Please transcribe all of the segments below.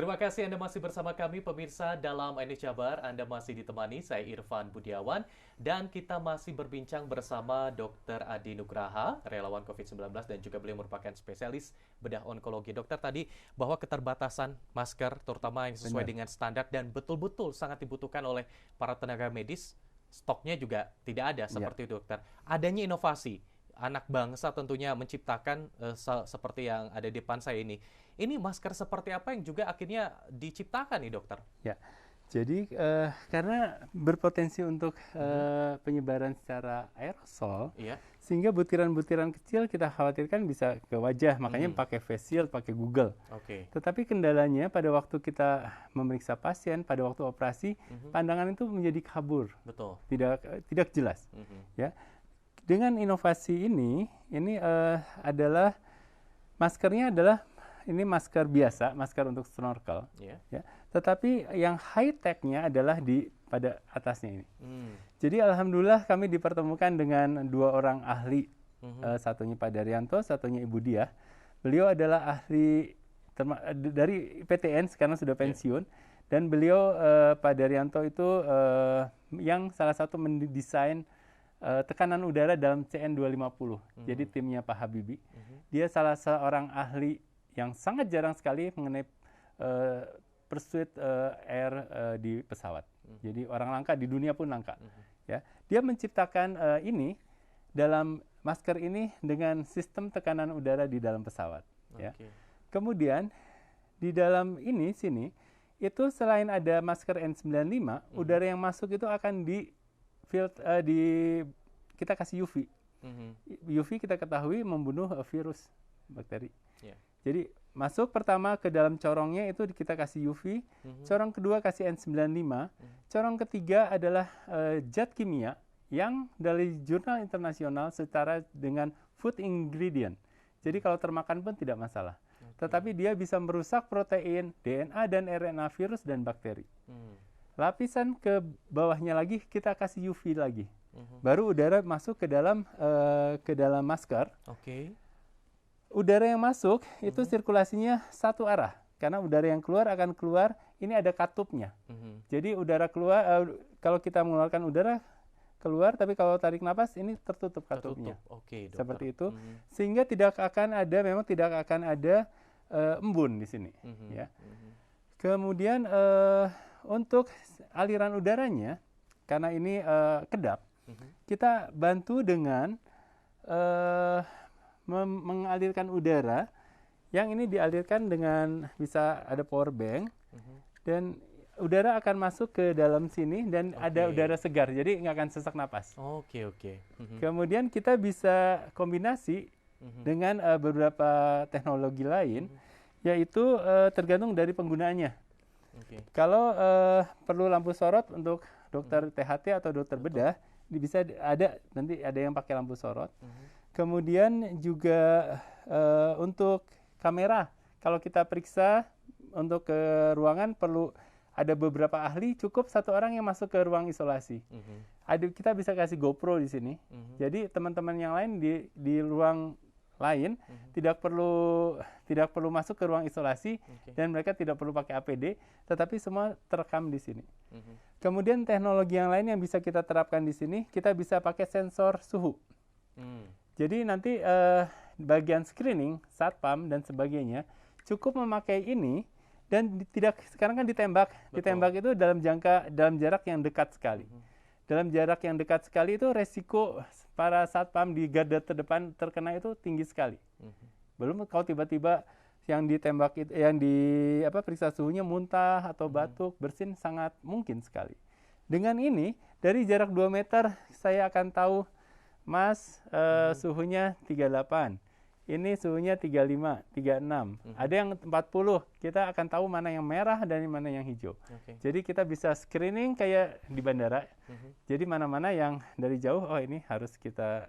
Terima kasih Anda masih bersama kami pemirsa dalam Indonesia Bar. Anda masih ditemani saya Irfan Budiawan dan kita masih berbincang bersama Dr. Adi Nugraha, relawan COVID-19 dan juga beliau merupakan spesialis bedah onkologi. Dokter tadi bahwa keterbatasan masker terutama yang sesuai Benar. dengan standar dan betul-betul sangat dibutuhkan oleh para tenaga medis, stoknya juga tidak ada Ya, seperti itu dokter. Adanya inovasi anak bangsa tentunya menciptakan seperti yang ada di depan saya ini. Ini masker seperti apa yang juga akhirnya diciptakan nih dokter? ya. Jadi karena berpotensi untuk Mhm. penyebaran secara aerosol, Iya. sehingga butiran-butiran kecil kita khawatirkan bisa ke wajah, makanya Mhm. pakai face shield, pakai Google. Oke. Tetapi kendalanya pada waktu kita memeriksa pasien, pada waktu operasi, Mhm. pandangan itu menjadi kabur, Betul. tidak jelas. Mhm. Ya, dengan inovasi ini adalah maskernya adalah ini masker biasa, masker untuk snorkel, Iya. ya. Tetapi yang high tech-nya adalah pada atasnya ini. Hmm. Jadi alhamdulillah kami dipertemukan dengan dua orang ahli, Mhm. satunya Pak Daryanto, satunya Ibu Diah. Beliau adalah ahli dari PTN, sekarang sudah Iya. pensiun, dan beliau Pak Daryanto itu yang salah satu mendesain tekanan udara dalam CN250. Jadi Mhm. timnya Pak Habibie. Mhm. Dia salah seorang ahli yang sangat jarang sekali mengenai uh, pursuit air di pesawat. Jadi orang langka di dunia pun langka. Ya, dia menciptakan ini dalam masker ini dengan sistem tekanan udara di dalam pesawat. Ya. Oke. Kemudian di dalam sini itu selain ada masker N95, udara yang masuk itu akan kita kasih UV. Mhm. UV kita ketahui membunuh virus, bakteri. Iya. Jadi masuk pertama ke dalam corongnya itu kita kasih UV, Mhm. corong kedua kasih N95, corong ketiga adalah zat kimia yang dari jurnal internasional setara dengan food ingredient. Jadi kalau termakan pun tidak masalah. Tetapi dia bisa merusak protein, DNA dan RNA virus dan bakteri. Hmm. Lapisan ke bawahnya lagi kita kasih UV lagi. Mhm. Baru udara masuk ke dalam masker. Oke. Udara yang masuk itu sirkulasinya satu arah. Karena udara yang keluar akan keluar, ini ada katupnya. Mhm. Jadi udara keluar, kalau kita mengeluarkan udara keluar, tapi kalau tarik napas ini tertutup katupnya. Tertutup. Oke, dokter. Seperti itu. Mhm. Sehingga memang tidak akan ada embun di sini. Mhm. Ya. Mhm. Kemudian untuk aliran udaranya, karena ini kedap, Mhm. kita bantu dengan mengalirkan udara yang ini dialirkan dengan bisa ada power bank Mhm. dan udara akan masuk ke dalam sini dan ada Oke. udara segar, jadi nggak akan sesak napas. Oke, oke. Mhm. Kemudian kita bisa kombinasi Mhm. dengan beberapa teknologi lain, yaitu tergantung dari penggunaannya. Oke. Kalau perlu lampu sorot untuk dokter THT atau dokter bedah, bisa nanti ada yang pakai lampu sorot. Kemudian juga untuk kamera, kalau kita periksa untuk ke ruangan perlu ada beberapa ahli, cukup satu orang yang masuk ke ruang isolasi. Mhm. Kita bisa kasih GoPro di sini. Mhm. Jadi teman-teman yang lain di ruang lain tidak perlu masuk ke ruang isolasi Oke. dan mereka tidak perlu pakai APD, tetapi semua terekam di sini. Mhm. Kemudian teknologi yang lain yang bisa kita terapkan di sini, kita bisa pakai sensor suhu. Hmm. Jadi nanti bagian screening, satpam dan sebagainya cukup memakai ini dan sekarang kan ditembak. Betul. Ditembak itu dalam jarak yang dekat sekali. Dalam jarak yang dekat sekali itu resiko para satpam di garda terdepan terkena itu tinggi sekali. Mhm. Belum kalau tiba-tiba yang ditembak itu periksa suhunya muntah atau batuk, bersin sangat mungkin sekali. Dengan ini dari jarak 2 meter saya akan tahu Mas suhunya 38. Ini suhunya 35, 36. Ada yang 40. Kita akan tahu mana yang merah dan mana yang hijau. Oke. Jadi kita bisa screening kayak di bandara. Jadi mana-mana yang dari jauh, oh ini harus kita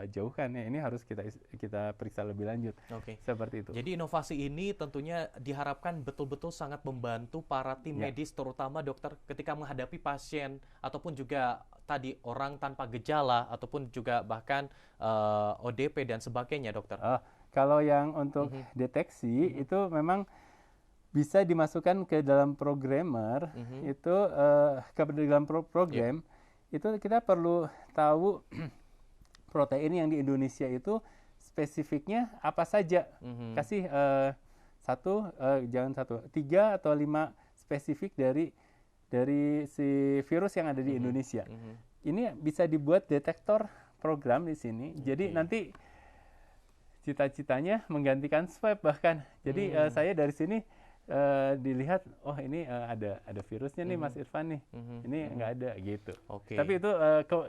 jauhkan ya, ini harus kita periksa lebih lanjut. Oke. Seperti itu. Jadi inovasi ini tentunya diharapkan betul-betul sangat membantu para tim Ya. medis, terutama dokter ketika menghadapi pasien ataupun juga tadi orang tanpa gejala ataupun juga bahkan ODP dan sebagainya, dokter. Kalau yang untuk deteksi itu memang bisa dimasukkan ke dalam programmer, itu ke dalam program, itu kita perlu tahu protein yang di Indonesia itu spesifiknya apa saja. Kasih jangan 3 atau 5 spesifik dari si virus yang ada di Indonesia. Ini bisa dibuat detektor program di sini. Jadi nanti cita-citanya menggantikan swab bahkan. Jadi saya dari sini dilihat, oh ini ada virusnya nih Mas Irfan nih, ini nggak ada gitu. Tapi itu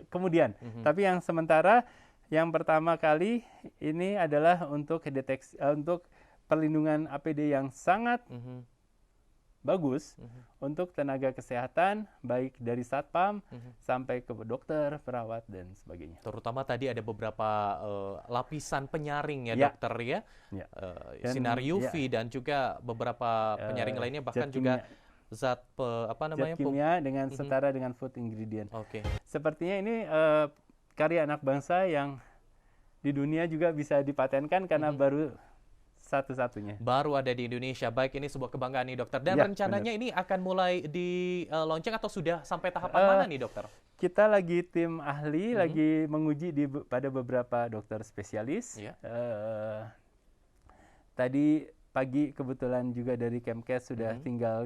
kemudian. Tapi yang sementara, yang pertama kali ini adalah untuk deteksi, untuk perlindungan APD yang sangat bagus untuk tenaga kesehatan, baik dari satpam sampai ke dokter, perawat, dan sebagainya. Terutama tadi ada beberapa lapisan penyaring ya dokter ya, sinar UV dan juga beberapa penyaring lainnya, bahkan juga zat zat kimia dengan setara dengan food ingredient. Sepertinya ini karya anak bangsa yang di dunia juga bisa dipatenkan karena baru satu-satunya. Baru ada di Indonesia. Baik, ini sebuah kebanggaan nih dokter. Dan rencananya ini akan mulai di launching atau sudah sampai tahapan mana nih dokter? Kita lagi tim ahli, lagi menguji pada beberapa dokter spesialis. Tadi pagi kebetulan juga dari Kemkes sudah tinggal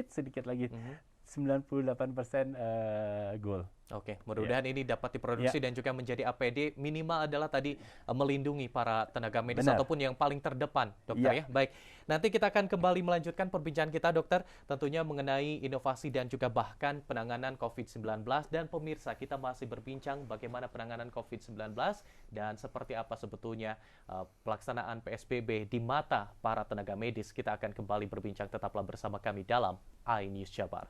sedikit lagi. 98% goal. Mudah-mudahan ini dapat diproduksi dan juga menjadi APD minimal adalah tadi melindungi para tenaga medis ataupun yang paling terdepan, dokter ya. Baik, nanti kita akan kembali melanjutkan perbincangan kita dokter, tentunya mengenai inovasi dan juga bahkan penanganan COVID-19. Dan pemirsa, kita masih berbincang bagaimana penanganan COVID-19 dan seperti apa sebetulnya pelaksanaan PSBB di mata para tenaga medis. Kita akan kembali berbincang, tetaplah bersama kami dalam iNews Jabar.